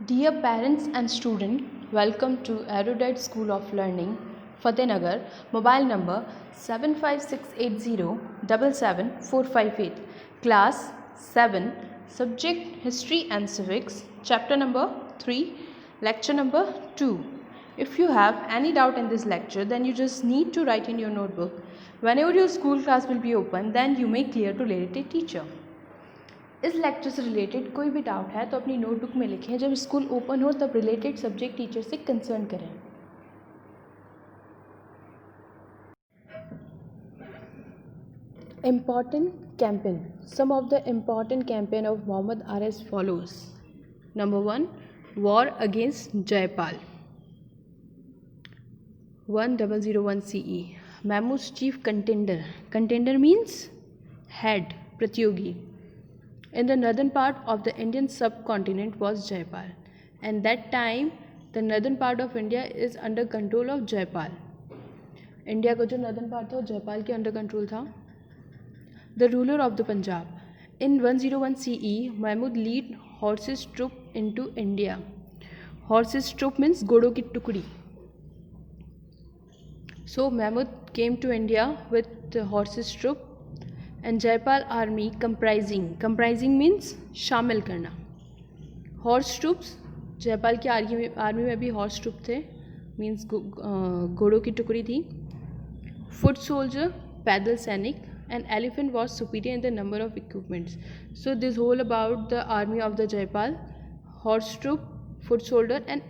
Dear parents and students, welcome to Erudite School of Learning, Fatehnagar, mobile number 75680 class 7, subject History and Civics, chapter number 3, lecture number 2. If you have any doubt in this lecture, then you just need to write in your notebook. Whenever your school class will be open, then you may clear to related teacher. इस lecture से related कोई भी doubt है तो अपनी notebook में लिखें, जब स्कूल ओपन हो तब रिलेटेड सब्जेक्ट टीचर से कंसर्न करें. Important campaign. Some of the important campaign of Muhammad are as follows. Number 1, War against Jaipal. 1001 CE. Mahmud's chief contender. Contender means head, pratyogi. In the northern part of the Indian subcontinent was Jaipal, and that time the northern part of India is under control of Jaipal. India का जो northern part था वो Jaipal के under control था. The ruler of the Punjab. In 101 CE, Mahmud lead horses troop into India. Horses troop means घोड़ों की टुकड़ी. So Mahmud came to India with the horses troop. And Jaipal army comprising means शामिल करना. Horse troops, Jaipal की army में भी horse troop थे, means घोड़ों की टुकड़ी थी. Foot soldier, पैदल सैनिक, and elephant was superior in the number of equipments. So this whole about the army of the Jaipal, horse troop, foot soldier and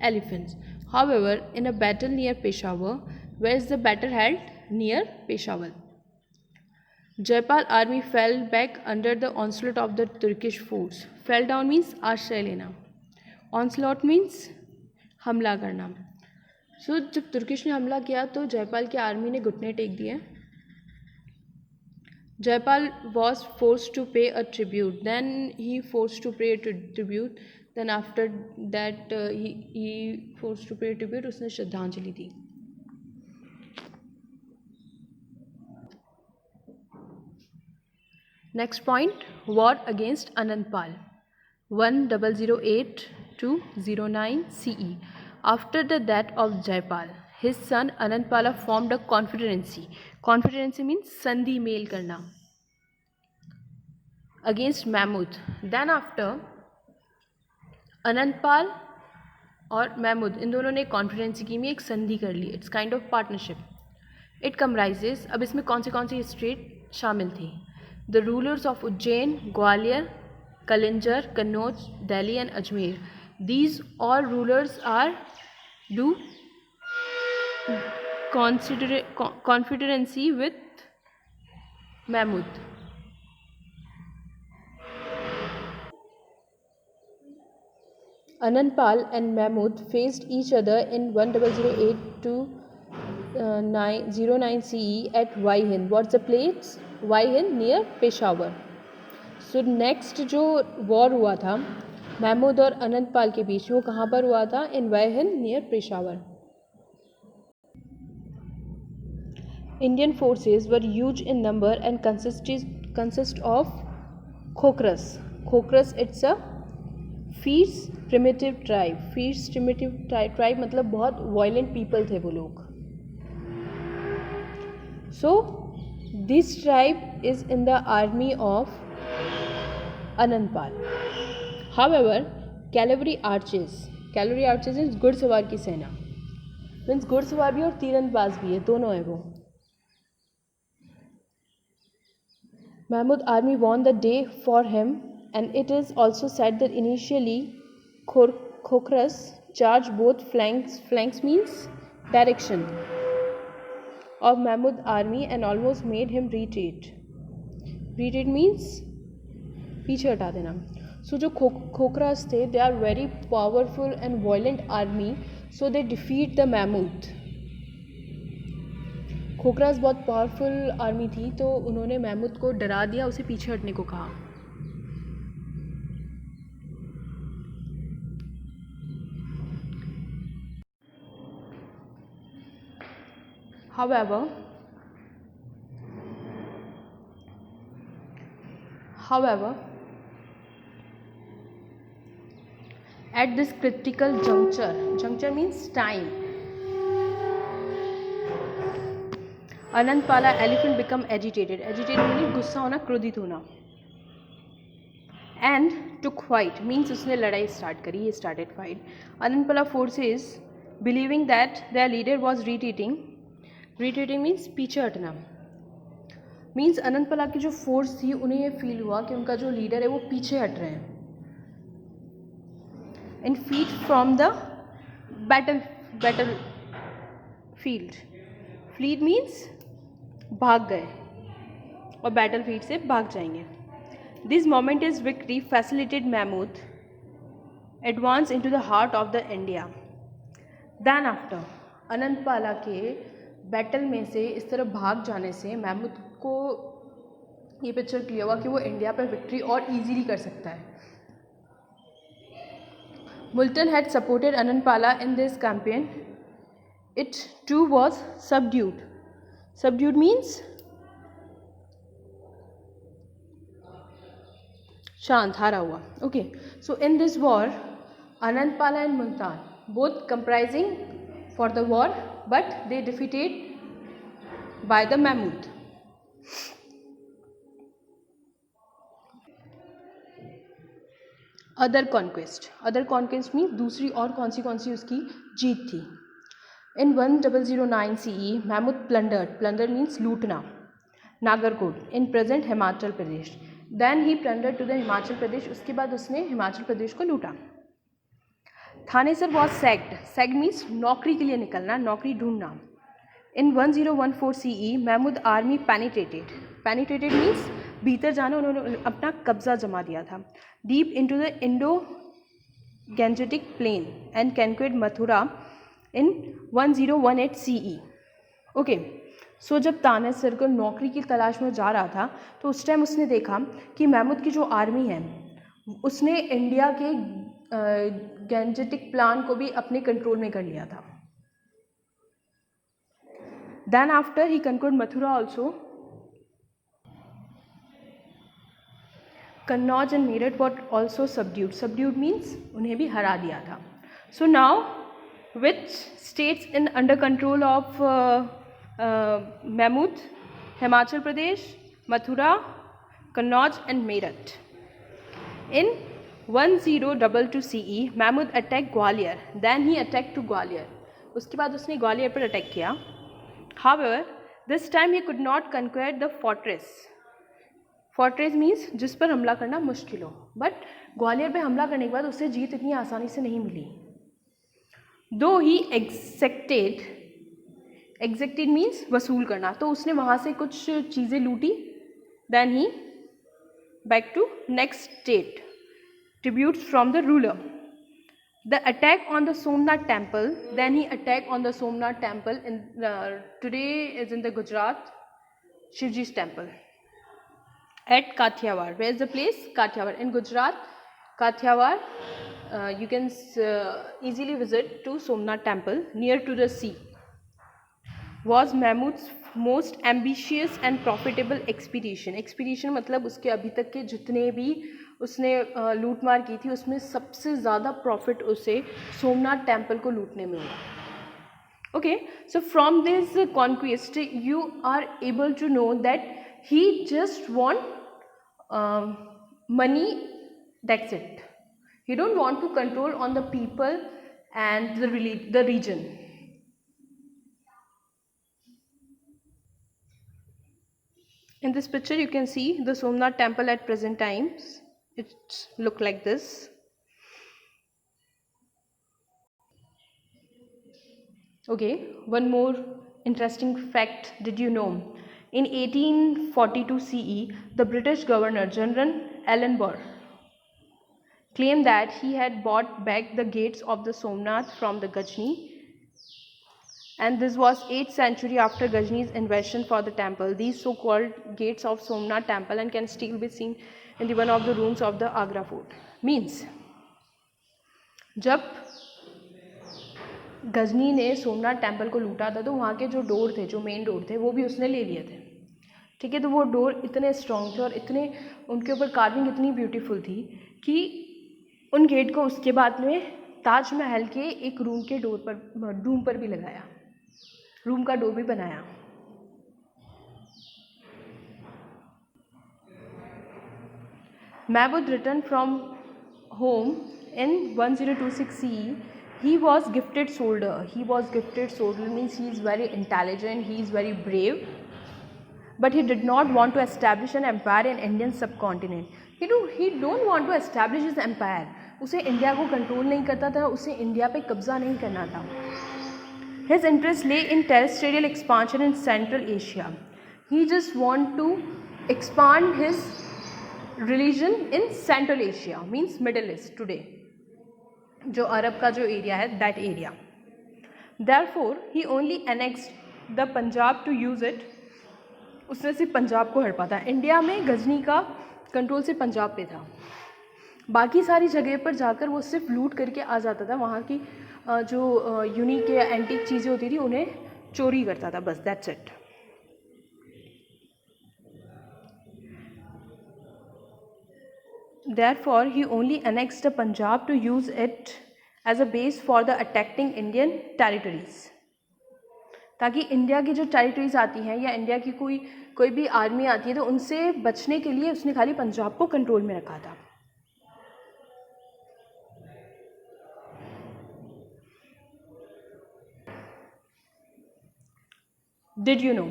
elephants. However, in a battle near Peshawar, where is the battle held? Near Peshawar. Jaipal army fell back under the onslaught of the Turkish force. Fell down means आश्रय लेना. Onslaught means हमला करना. So जब Turkish ने हमला किया तो जयपाल की आर्मी ने घुटने टेक दिए. Jaipal was forced to pay a tribute. Then he forced to pay a tribute. Then after that he forced to pay a tribute. उसने श्रद्धांजलि दी. Next point, war against Anandpal. 1008 to 09 CE. After the death of Jaipal, his son Anandpala formed a confederacy. Confederacy means sandhi मेल करना. Against Mahmud. Then after Anandpal और महमूद इन दोनों ने कॉन्फिडेंसी की में एक संधि कर ली. It's kind of partnership. It comprises, अब इसमें कौन सी स्टेट शामिल थी? The rulers of Ujjain, Gwalior, Kalinjar, Kannauj, Delhi and Ajmer. These all rulers are do confederacy with Mahmud. Anandpal and Mahmud faced each other in 1008 to 09 CE at Waihin. What's the place? Waihin near Peshawar. So next जो war हुआ था महमूद और अनंतपाल के बीच, वो कहाँ पर हुआ था? In Waihind near Peshawar. Indian forces were huge in number and consist of Khokras. Khokras, it's a fierce primitive tribe. Fierce primitive tribe मतलब बहुत violent people थे वो लोग. So this tribe is in the army of Anandpal. However, cavalry archers is घुड़सवार की सेना. Means घुड़सवार भी और तीरंदाज भी है, दोनों है वो. Mahmud army won the day for him, and it is also said that initially Khokras charged both flanks. Flanks means direction of Mahmud army and almost made him retreat. Retreat means पीछे हटा देना. So जो खोखरास थे, they are very powerful and violent army, so they defeat the Mahmud. खोखरास बहुत powerful army थी, तो उन्होंने महमूद को डरा दिया, उसे पीछे हटने को कहा. However, At this critical juncture means time, Anantpala elephant become agitated means गुस्सा होना, क्रोधित होना, and took fight means उसने लड़ाई स्टार्ट करी, he started fight. Anantpala forces believing that their leader was retreating means पीछे हटना, मीन्स अनंतपला की जो फोर्स थी उन्हें ये फील हुआ कि उनका जो लीडर है वो पीछे हट रहे हैं. In feet from the battle field, fled means भाग गए और बैटल फील्ड से भाग जाएंगे. This moment is victory facilitated Mahmud advance into the heart of the India. Then after Anantapala के बैटल में से इस तरह भाग जाने से महमूद को ये पिक्चर क्लियर हुआ कि वो इंडिया पर विक्ट्री और इजीली कर सकता है. Multan had supported Anantapala in this campaign. It too was subdued. Subdued means शांत, हारा हुआ. Okay, so in this war Anantapala and Multan both comprising for the war, but they defeated by the Mahmud. Other conquest means दूसरी और कौन सी उसकी जीत थी. In 1009 CE, Mahmud plundered means लूटना, Nagarkot in present Himachal Pradesh. Then he plundered to the Himachal Pradesh. उसके बाद उसने हिमाचल प्रदेश को लूटा. थानेसर वॉज सैग्ड मीन्स नौकरी के लिए निकलना, नौकरी ढूंढना. In 1014 CE Mahmud army penetrated means भीतर जाना, उन्होंने अपना कब्जा जमा दिया था. Deep into the Indo Gangetic plain and conquered Mathura in 1018 CE. Okay, so जब तानेसर को नौकरी की तलाश में जा रहा था तो उस टाइम उसने देखा कि महमूद की जो आर्मी है उसने इंडिया के गैंजेटिक प्लान को भी अपने कंट्रोल में कर लिया था. Then after he conquered Mathura also. Kannauj and Meerut was also subdued means उन्हें भी हरा दिया था. So now which states in under control of Mahmud? Himachal Pradesh, Mathura, Kannauj and Meerut. In 1022 CE Mahmud attack Gwalior. Then he attack to Gwalior. उसके बाद उसने ग्वालियर पर अटैक किया. However this time he could not conquer the fortress. Fortress means जिस पर हमला करना मुश्किल हो, बट ग्वालियर पे हमला करने के बाद उससे जीत इतनी आसानी से नहीं मिली. दो ही एग्जेक्टेड मीन्स वसूल करना, तो उसने वहाँ से कुछ चीज़ें लूटी. Then he back to next state, tributes from the ruler. The attack on the Somnath temple, then he attacked on the Somnath temple in today is in the Gujarat, Shivji's temple at Kathiawar. Where is the place? Kathiawar in Gujarat. Kathiawar, you can easily visit to Somnath temple near to the sea. Was Mahmud's most ambitious and profitable expedition. Expedition मतलब उसके अभी तक के जितने भी उसने लूट मार की थी उसमें सबसे ज़्यादा प्रॉफिट उसे सोमनाथ टेम्पल को लूटने में हुआ. Okay, so from this conquest you are able to know that he just want money, that's it. He don't want to control on the people and the region. In this picture you can see the Somnath temple at present times. It look like this. Okay, one more interesting fact. Did you know in 1842 CE the British Governor General Ellenborough claimed that he had bought back the gates of the Somnath from the Ghazni, and this was 8th century after Ghazni's invasion for the temple. These so-called gates of Somnath temple and can still be seen in the one of the rooms of the Agra fort. Means जब गजनी ने Somnath temple को लूटा था तो वहाँ के जो door थे, जो मेन डोर थे, वो भी उसने ले लिए थे. ठीक है, तो वो डोर इतने स्ट्रॉन्ग थे और इतने उनके ऊपर कार्विंग इतनी ब्यूटीफुल थी कि उन गेट को उसके बाद में ताजमहल के एक रूम पर भी लगाया, रूम का डोर भी बनाया। Mahmud returned from home in 1026 CE. He was gifted soldier. He was gifted soldier means he is very intelligent, he is very brave. But he did not want to establish an empire in Indian subcontinent. He don't want to establish his empire. उसे India को control नहीं करता था, उसे India पे कब्जा नहीं करना था. His interest lay in terrestrial expansion in Central Asia. He just want to expand his religion in Central Asia, means Middle East today, जो अरब का जो एरिया है, that area. Therefore, he only annexed the Punjab to use it. उसने सिर्फ पंजाब को हड़पा था. India में गजनी का कंट्रोल सिर्फ पंजाब पे था, बाकी सारी जगह पर जाकर वो सिर्फ लूट करके आ जाता था. वहाँ की जो यूनिक या एंटीक चीज़ें होती थी उन्हें चोरी करता था, बस that's it. Therefore, he only annexed the Punjab to use it as a base for the attacking Indian territories. ताकि इंडिया की जो टेरिटरीज आती हैं या इंडिया की कोई भी आर्मी आती है तो उनसे बचने के लिए उसने खाली पंजाब को कंट्रोल में रखा था. Did you know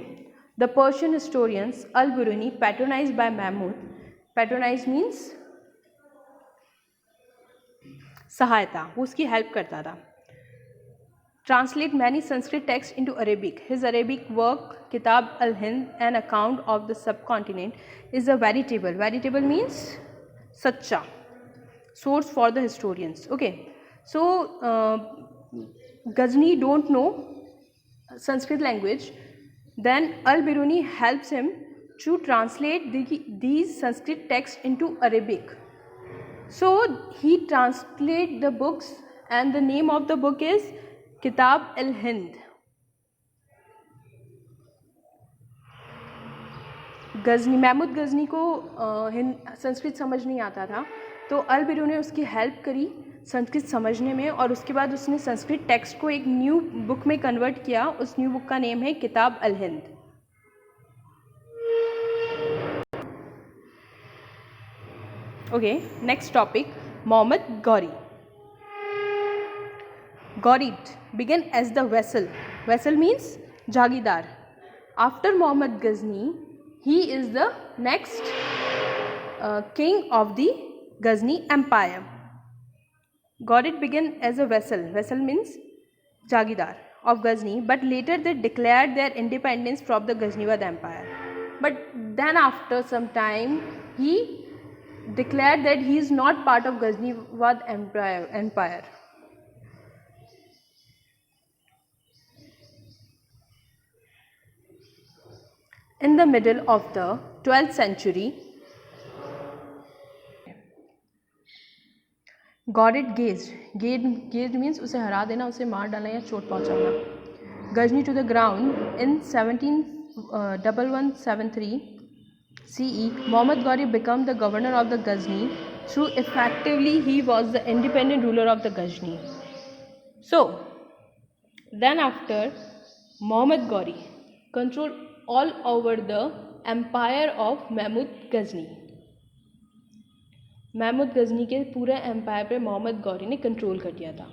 the Persian historians Al-Biruni, patronized by Mahmud, patronized means सहायता, वो उसकी हेल्प करता था. Translate many Sanskrit texts into Arabic. His Arabic work, Kitab al-Hind, an account of the subcontinent, is a veritable. Veritable means sacha source for the historians. Okay, so Ghazni don't know Sanskrit language. Then Al-Biruni helps him to translate these Sanskrit texts into Arabic. So he translate the books, and the name of the book is Kitab al-Hind. Mahmood Ghazni को संस्कृत समझ नहीं आता था, तो अल-बिरूनी ने उसकी help करी संस्कृत समझने में, और उसके बाद उसने संस्कृत टेक्स्ट को एक न्यू बुक में कन्वर्ट किया. उस न्यू बुक का नेम है किताब Al-Hind. Okay, next topic, Muhammad Ghori. Ghorid began as the vassal. Vassal means Jagidar. After Muhammad Ghazni, he is the next king of the Ghazni Empire. Ghorid began as a vassal. Vassal means Jagidar of Ghazni, but later they declared their independence from the Ghaznewid Empire. But then after some time, he declared that he is not part of Ghaznewid Empire. In the middle of the 12th century, Ghorid gazed means उसे हरा देना, उसे मार डालना या चोट पहुंचाना. Ghazni to the ground in 1173 CE. Muhammad Ghori became the governor of the Ghazni. Through effectively, he was the independent ruler of the Ghazni. So, then after Muhammad Ghori controlled all over the empire of Mahmud Ghazni. Mahmood Ghazni के पूरे empire पर मोहम्मद गौरी ने control कर दिया था.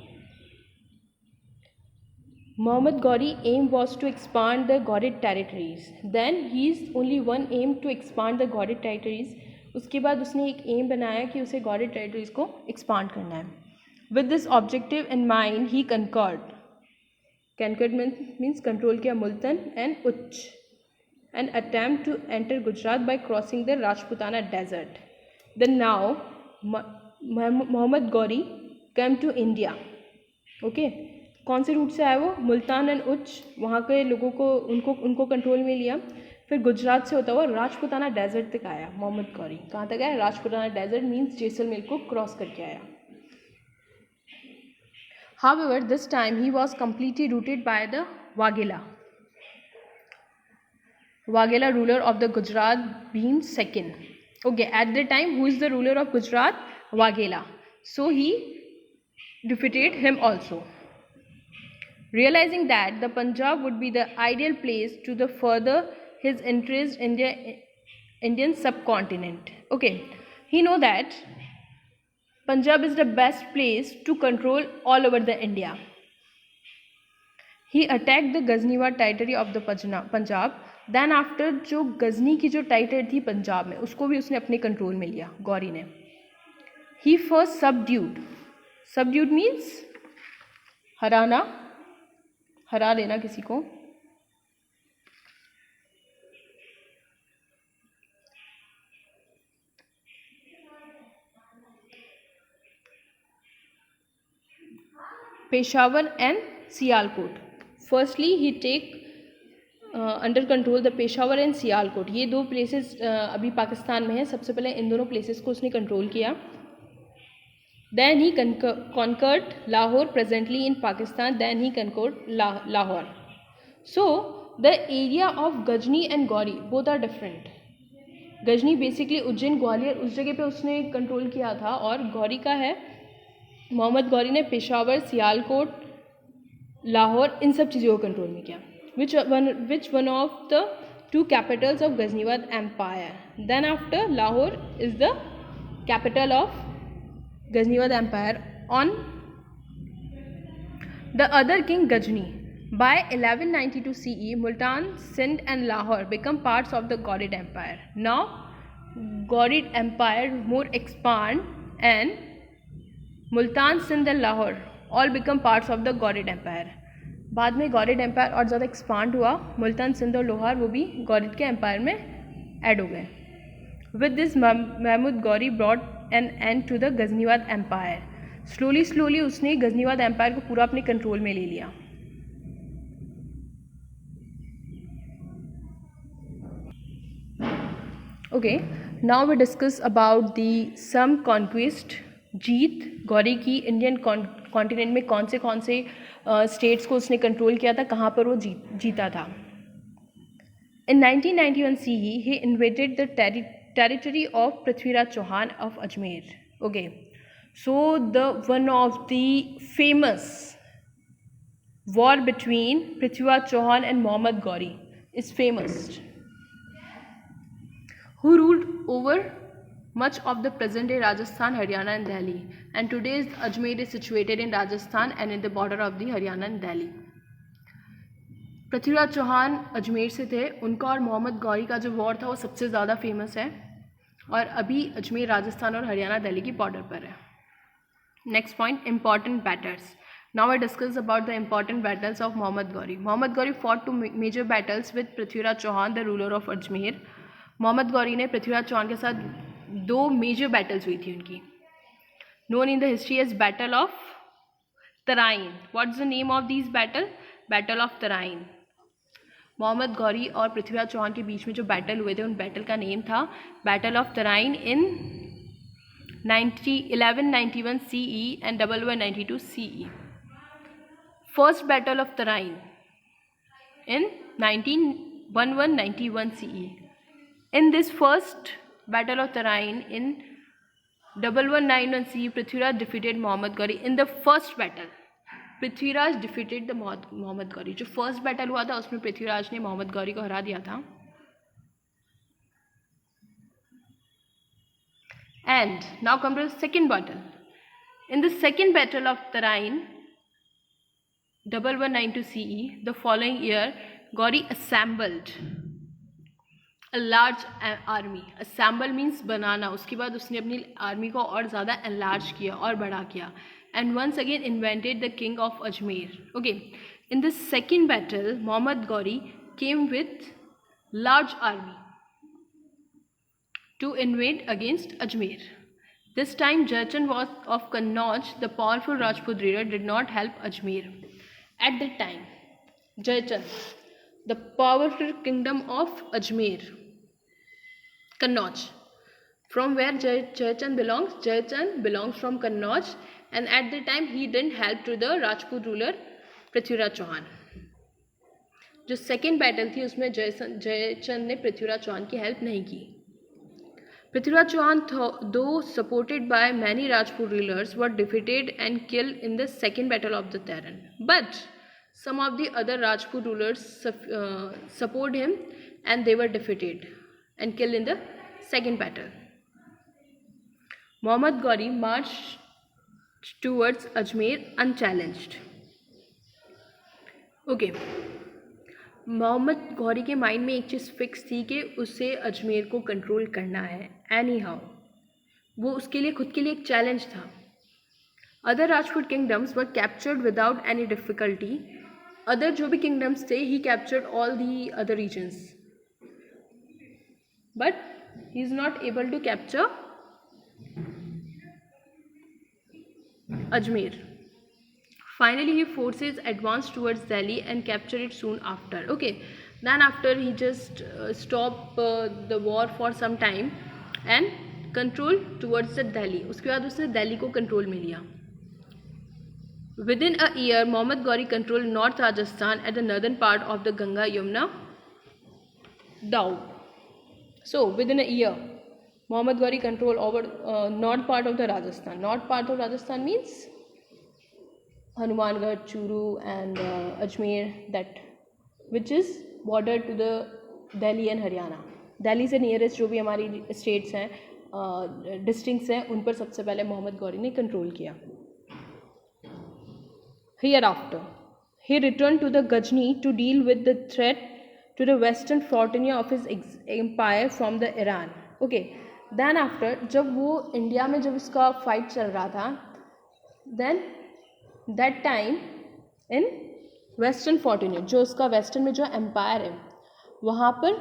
Muhammad Ghori aim was to expand the Ghorid territories. Then his only one aim to expand the Ghorid territories. उसके बाद उसने एक एम बनाया कि उसे Ghorid territories को expand करना है. With this objective in mind, he conquered. Conquered means control किया Multan and Uch. An attempt to enter Gujarat by crossing the Rajputana desert. Then now Muhammad Ghori came to India. Okay, कौन से root से आया वो? Multan and उच्च, वहाँ के लोगों को उनको कंट्रोल में लिया. फिर गुजरात से होता हुआ राजपुताना डेजर्ट तक आया मोहम्मद गौरी. कहाँ तक आया? राजपुताना डेजर्ट मीन्स जैसलमेर को क्रॉस करके आया. However, this time he was completely routed by the Waghela ruler of the Gujarat Bhim II. Okay, at the time, who is the ruler of Gujarat? Waghela. so he defeated him also. Realizing that the Punjab would be the ideal place to the further his interest in the Indian subcontinent. Okay, he know that Punjab is the best place to control all over the India. He attacked the Ghaznewar territory of the Punjab. Then after जो गजनी की जो territory थी पंजाब में उसको भी उसने अपने control में लिया गौरी ने. He first subdued means हराना, हरा लेना किसी को. Peshawar and Sialkot. Firstly, he take under control the Peshawar and Sialkot. ये दो प्लेसेस अभी पाकिस्तान में है. सबसे पहले इन दोनों प्लेसेस को उसने कंट्रोल किया. Then he conquered Lahore presently in Pakistan. Then he conquered Lahore. So the area of Ghazni and Ghori both are different. Ghazni basically Ujjain Gwalior उस जगह पे उसने कंट्रोल किया था, और गौरी का है मोहम्मद गौरी ने पेशावर, सियालकोट, लाहौर, इन सब चीज़ों को कंट्रोल में किया. Which one of the two capitals of Ghaznewar Empire? Then after Lahore is the capital of Ghaznewar Empire. On the other king Ghajni. By 1192 CE, Multan, Sindh and Lahore become parts of the Ghurid Empire. Now Ghurid Empire more expand, and Multan, Sindh and Lahore all become parts of the Ghurid Empire. बाद में Ghurid empire और ज़्यादा expand हुआ. मुल्तान, सिंध और लोहार वो भी गौरिड के एम्पायर में ऐड हो गए. With this Mahmud Ghori brought an end to the Ghaznavid empire. Slowly उसने गजनीवाद एम्पायर को पूरा अपने कंट्रोल में ले लिया. Okay, now we discuss about the some conquest. जीत गौरी की इंडियन कॉन्टिनेंट में कौन से स्टेट्स को उसने कंट्रोल किया था, कहाँ पर वो जीता था. In 1991 CE he invaded the territory of Prithviraj Chauhan of Ajmer. Okay, so the one of the famous war between Prithviraj Chauhan and Mohammad Ghori is famous, who ruled over much of the present day Rajasthan, Haryana and Delhi, and today's Ajmer is situated in Rajasthan and in the border of the Haryana and Delhi. Prithviraj Chauhan Ajmer से थे. उनका और मोहम्मद गौरी का जो war था वो सबसे ज़्यादा फेमस है, और अभी अजमेर राजस्थान और हरियाणा दिल्ली की बॉर्डर पर है. Next point, important battles. Now I discuss about the important battles of Mohammad Ghori. Mohammad Ghori fought two major battles with Prithviraj Chauhan the ruler of Ajmer. Mohammad Ghori ने पृथ्वीराज चौहान के साथ दो मेजर बैटल्स हुई थी उनकी. Known in the history as battle of Tarain. What is the name of this battle? Battle of Tarain. Mohammad Ghori और पृथ्वीराज चौहान के बीच में जो बैटल हुए थे उन बैटल का नेम था battle of Tarain in 1191 CE and 1192 CE. First battle of Tarain in 1191 CE. In this first battle of Tarain in 1191 CE, Prithviraj defeated Muhammad Ghori. In the first battle, Prithviraj defeated the Muhammad Ghori. जो first battle हुआ था उसमें पृथ्वीराज ने मोहम्मद गौरी को हरा दिया था. And now come to the second battle. In the second battle of Tarain, 1192 CE, the following year, Ghori assembled a large army. Assemble means बनाना. उसके बाद उसने अपनी आर्मी को और ज़्यादा enlarge किया और बड़ा किया. And once again invented the king of Ajmer. Okay, in the second battle, Muhammad Ghori came with large army to invade against Ajmer. This time, Jaychand was of Kannauj, the powerful Rajput leader, did not help Ajmer. At that time, Jaychand, the powerful kingdom of Ajmer, Kannauj, from where Jaychand belongs. Jaychand belongs from Kannauj, and at the time he didn't help to the Rajput ruler Prithviraj Chauhan. जो second battle थी उसमें जयचंद ने पृथ्वीराज चौहान की help नहीं की. Prithviraj Chauhan, though supported by many Rajput rulers, were defeated and killed in the second battle of the Taran. But some of the other Rajput rulers support him, and they were defeated and killed in the second battle. Muhammad Ghori marched towards Ajmer unchallenged. Okay. Mohammad Ghori के mind में एक चीज़ fix थी कि उसे अजमेर को control करना है any how, वो उसके लिए खुद के लिए एक चैलेंज था. Other Rajput kingdoms were captured without any difficulty. Other जो भी किंगडम्स थे, he captured all the other regions, but he is not able to capture Ajmer. Finally, his forces advanced towards Delhi and captured it soon after. Okay, then after he just stopped the war for some time and control towards the Delhi. उसके बाद उसने दिल्ली को control में लिया. Within a year, Muhammad Ghori controlled North Rajasthan at the northern part of the Ganga Yamuna Dow. So within a year, Muhammad Ghori controlled over north part of the Rajasthan. North part of Rajasthan means Hanumangarh, Churu and Ajmer, that which is border to the Delhi and Haryana. Delhi से nearest जो भी हमारी states हैं, districts हैं, उन पर सबसे पहले मोहम्मद गौरी ने कंट्रोल किया. Hereafter, he returned to the Ghazni to deal with the threat to the western frontier of his empire from the Iran. Okay, then after, जब वो इंडिया में जब इसका फाइट चल रहा था, then that time in western frontier, जो उसका वेस्टर्न में जो एम्पायर है, वहाँ पर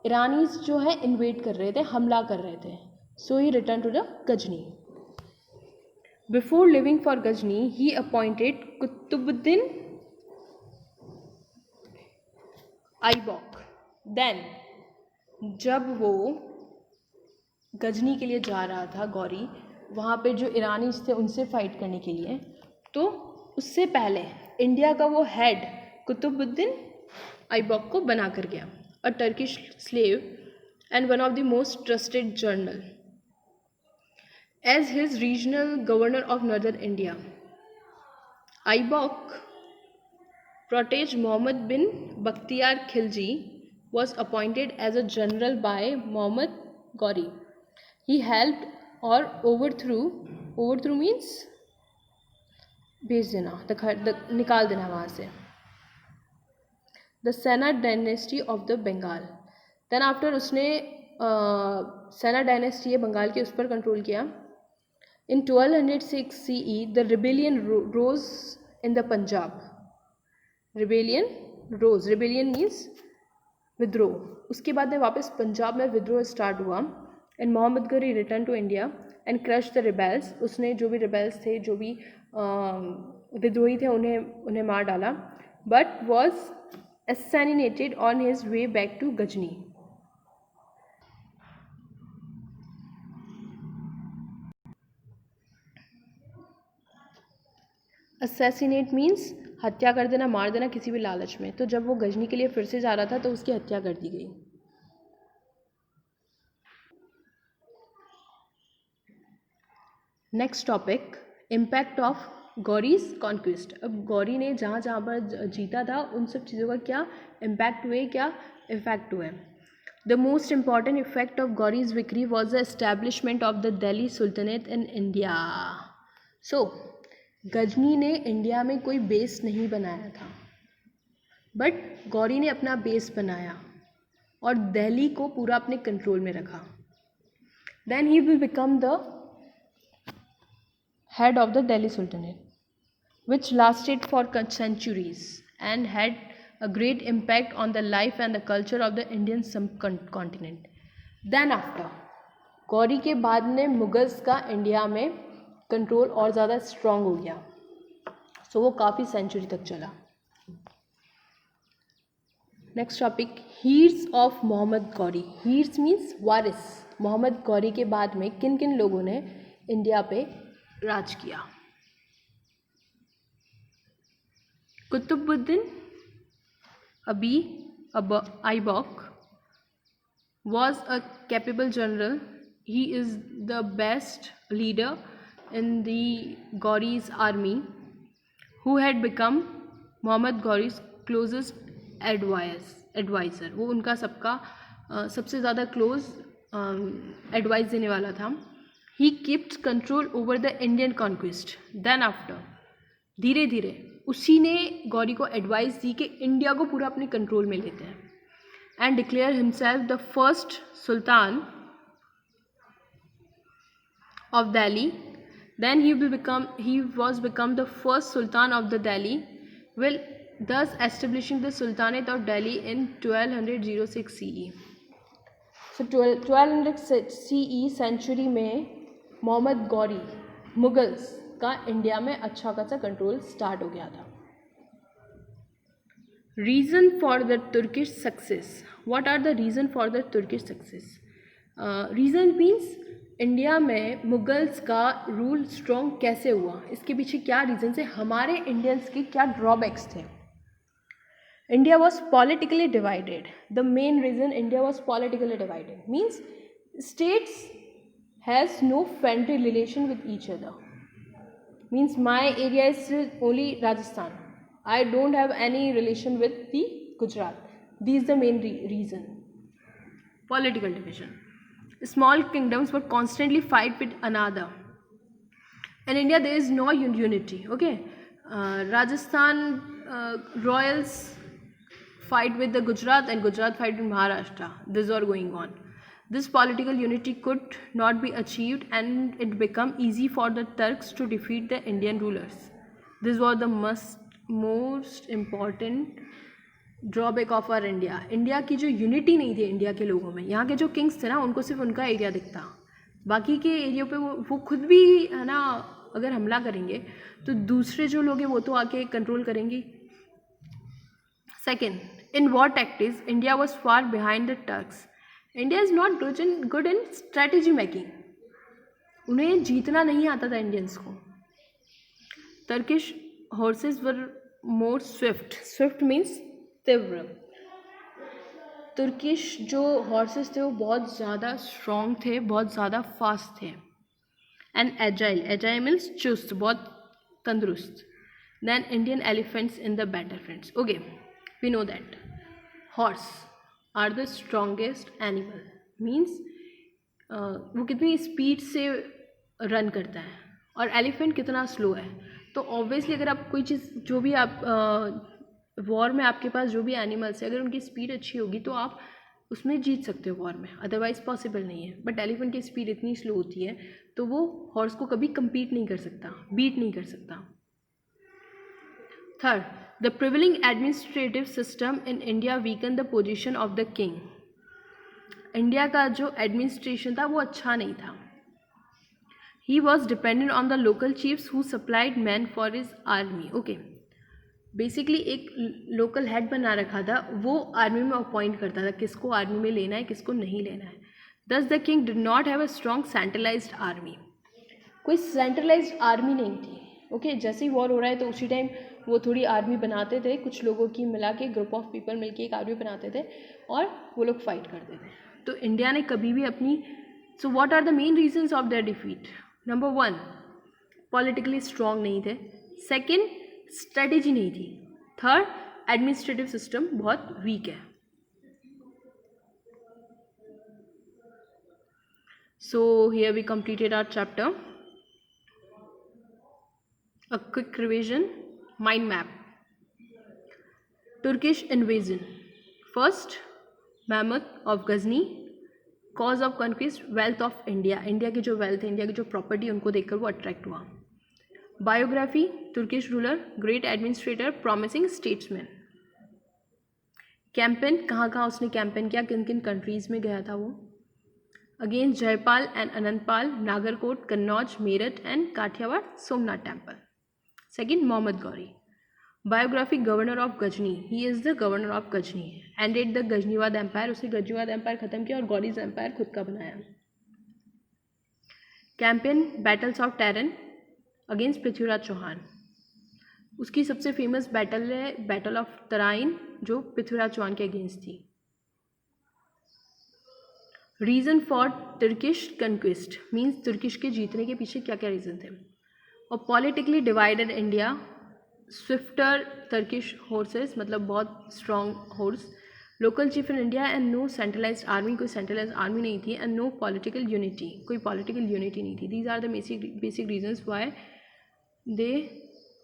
ईरानीज जो है इन्वेड कर रहे थे, हमला कर रहे थे. So he return to the Ghazni. Before leaving for Ghazni, he appointed Qutbuddin Aibak. Then जब वो गजनी के लिए जा रहा था गौरी, वहाँ पे जो ईरानीज थे उनसे फाइट करने के लिए, तो उससे पहले इंडिया का वो हेड कुतुबुद्दीन आइबॉक को बना कर गया, a Turkish slave and one of the most trusted general, as his regional governor of northern India. Aibak protege Mohammad bin Bakhtiyar Khilji was appointed as a general by Muhammad Ghori. He helped or overthrew means भेज देना, निकाल देना वहाँ से, the Sena dynasty of the Bengal. Then after उसने Sena dynasty है बंगाल के, उस पर कंट्रोल किया. In 1206 CE the rebellion rose in the Punjab. Rebellion means विद्रोह. उसके बाद में वापस पंजाब में विद्रोह स्टार्ट हुआ. And Mohammad Ghori return to India and crush the rebels. उसने जो भी रिबेल्स थे, जो भी विद्रोही थे, उन्हें मार डाला. But was assassinated on his way back to Ghazni. assassinate means हत्या कर देना, मार देना किसी भी लालच में. तो जब वो गजनी के लिए फिर से जा रहा था तो उसकी हत्या कर दी गई. Next topic, impact of Ghori's conquest. अब गौरी ने जहाँ जहाँ पर जीता था उन सब चीज़ों का क्या इम्पैक्ट हुए, क्या इफेक्ट हुए. The most important effect of Ghori's victory was the establishment of the Delhi sultanate in India. So Ghazni ने इंडिया में कोई बेस नहीं बनाया था, बट गौरी ने अपना बेस बनाया और दिल्ली को पूरा अपने कंट्रोल में रखा. Then he will become the head of the Delhi Sultanate, which lasted for centuries and had a great impact on the life and the culture of the Indian subcontinent. Then after, Gauri के बाद में मुगल्स का India में control और ज़्यादा strong हो गया. सो वो काफ़ी सेंचुरी तक चला. Next topic, heirs of Mohammad Ghori. Heirs means वारिस. मोहम्मद गौरी के बाद में किन किन लोगों ने इंडिया पे राज किया. Qutubuddin आइबॉक was a capable general he is the best leader in the Gauri's army, who had become Mohammad गौरी's closest advisor. वो उनका सबका सबसे ज़्यादा क्लोज एडवाइस देने वाला था. He kept control over the Indian conquest. Then after धीरे धीरे उसी ने गौरी को एडवाइस दी कि इंडिया को पूरा अपने कंट्रोल में लेते हैं, and declare himself the first sultan of Delhi. Then he was become the first Sultan of the Delhi, well, thus establishing the Sultanate of Delhi in 1206 CE. So 1200 CE century में मोहम्मद गौरी मुगल्स का India में अच्छा खासा control start हो गया था. Reason for the Turkish success. What are the reason for the Turkish success? Reason means India में मुगल्स का रूल स्ट्रॉन्ग कैसे हुआ, इसके पीछे क्या रीजन है, हमारे इंडियंस के क्या ड्रॉबैक्स थे. India was politically divided. The main reason India was politically divided means states has no friendly relation with each other. Means my area is only Rajasthan, I don't have any relation with the Gujarat. This is the main reason. Political division. Small kingdoms would constantly fight with another. In India, there is no unity. Okay, Rajasthan royals fight with the Gujarat, and Gujarat fight with Maharashtra. This is all going on. This political unity could not be achieved, and it became easy for the Turks to defeat the Indian rulers. This was the most important drawback of R India. India की जो unity नहीं थी India के लोगों में, यहाँ के जो किंग्स थे ना उनको सिर्फ उनका एरिया दिखता, बाकी के एरिया पे वो खुद भी है ना अगर हमला करेंगे तो दूसरे जो लोग हैं वो तो आके कंट्रोल करेंगे. Second, in war tactics India was far behind the Turks. India is not good in strategy making. उन्हें जीतना नहीं आता था इंडियंस को. टर्किश हॉर्सेस वर मोर स्विफ्ट. स्विफ्ट मीन्स तीव्र. तुर्किश जो हॉर्सेस थे वो बहुत ज़्यादा स्ट्रॉन्ग थे, बहुत ज़्यादा फास्ट थे. And agile. एजाइल मीन्स चुस्त, बहुत तंदुरुस्त. Then Indian elephants in the battle friends. Okay, we know that horse are the strongest animal. Means वो कितनी स्पीड से रन करता है और एलिफेंट कितना स्लो है. तो ऑब्वियसली अगर आप कोई चीज़ जो भी आप वॉर में आपके पास जो भी एनिमल्स है अगर उनकी स्पीड अच्छी होगी तो आप उसमें जीत सकते हो वॉर में, अदरवाइज पॉसिबल नहीं है. बट एलिफेंट की स्पीड इतनी स्लो होती है तो वो हॉर्स को कभी कम्पीट नहीं कर सकता, बीट नहीं कर सकता. Third, the prevailing administrative system in India weaken the position of the king. India का जो एडमिनिस्ट्रेशन था वो अच्छा नहीं था. He was dependent on the local chiefs who supplied man for his army. Okay, basically एक लोकल हेड बना रखा था, वो आर्मी में अपॉइंट करता था किसको आर्मी में लेना है किसको नहीं लेना है. दस the king did not have a strong centralised army. कोई सेंट्रलाइज्ड आर्मी नहीं थी. ओके, जैसे ही वॉर हो रहा है तो उसी टाइम वो थोड़ी आर्मी बनाते थे, कुछ लोगों की मिला के ग्रुप ऑफ पीपल मिलके एक आर्मी बनाते थे और वो लोग फाइट करते थे. तो इंडिया ने कभी भी अपनी. So what are the main reasons of their defeat? Number 1, politically strong नहीं थे. सेकेंड, स्ट्रेटेजी नहीं थी. थर्ड, एडमिनिस्ट्रेटिव सिस्टम बहुत वीक है. So here we completed our chapter. A quick revision. Mind map. Turkish invasion. First, Mahmud of Ghazni. Cause of conquest, wealth of India. India की जो wealth है, India की जो प्रॉपर्टी, उनको देखकर वो अट्रैक्ट हुआ. Biography, Turkish ruler, great administrator, promising statesman. Campaign, कहाँ कहाँ उसने कैंपेन किया, किन किन कंट्रीज़ में गया था वो. Against Jaipal and Anantpal, Nagarkot, Kannauj, Meerut and Kathiawar Somnath temple. Second, Mohammad Ghori. Biography, governor of Ghazni. He is the governor of Ghazni. Ended the Ghaznavid empire. उसने गजनीवाद एम्पायर ख़त्म किया और गौरीज एम्पायर खुद का बनाया. Campaign, battles of Tarain against Prithviraj Chauhan. उसकी सबसे फेमस बैटल है बैटल ऑफ तराइन, जो पृथ्वीराज चौहान के अगेंस्ट थी. Reason for Turkish conquest means Turkish के जीतने के पीछे क्या क्या रीज़न थे. और politically divided India, swifter Turkish horses मतलब बहुत strong horse, local chief in India and no centralized army, कोई सेंट्रलाइज्ड आर्मी नहीं थी, एंड नो पॉलिटिकल यूनिटी, कोई पॉलिटिकल यूनिटी नहीं थी. These are the basic reasons why they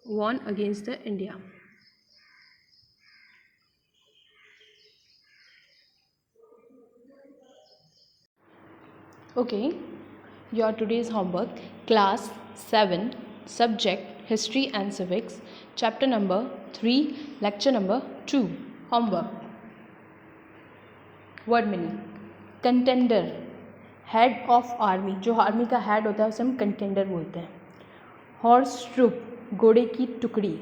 won against the India. Okay, your today's homework, class 7, subject history and civics, chapter number 3, lecture number 2. Homework. Word meaning. Contender, head of army, जो army का head होता है उसे हम contender बोलते हैं. Horse troop, घोड़े की टुकड़ी.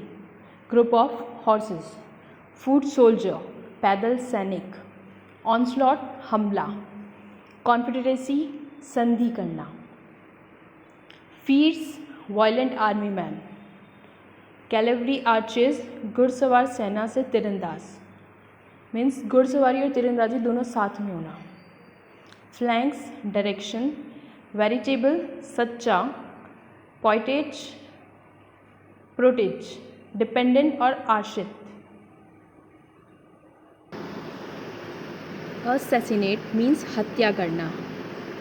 Group of horses. Foot soldier, पैदल सैनिक. ऑनस्लॉट, हमला. कॉन्फेडरेसी, संधि करना. Feats, violent army man. Cavalry archers, घुड़सवार सेना से तीरंदाज. मीन्स घुड़सवारी और तीरंदाजी दोनों साथ में होना. Flanks, direction. वेरिटेबल, सच्चा. पॉइटेज, प्रोटेज, डिपेंडेंट और आश्रित. असैसिनेट मीन्स हत्या करना.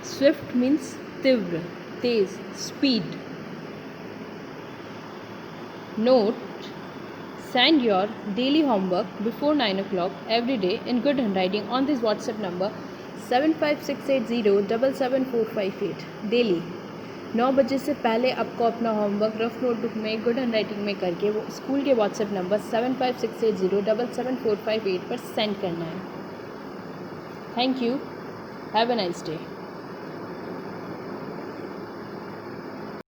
स्विफ्ट मीन्स तीव्र, तेज, speed. Note, send your daily homework before 9 o'clock every day in good handwriting on this WhatsApp number 7568077458. Daily 9 बजे से पहले आपको अपना होमवर्क रफ नोटबुक में गुड हैंडराइटिंग में करके वो स्कूल के व्हाट्सएप नंबर 7568077458 पर सेंड करना है. Thank you. Have a nice day.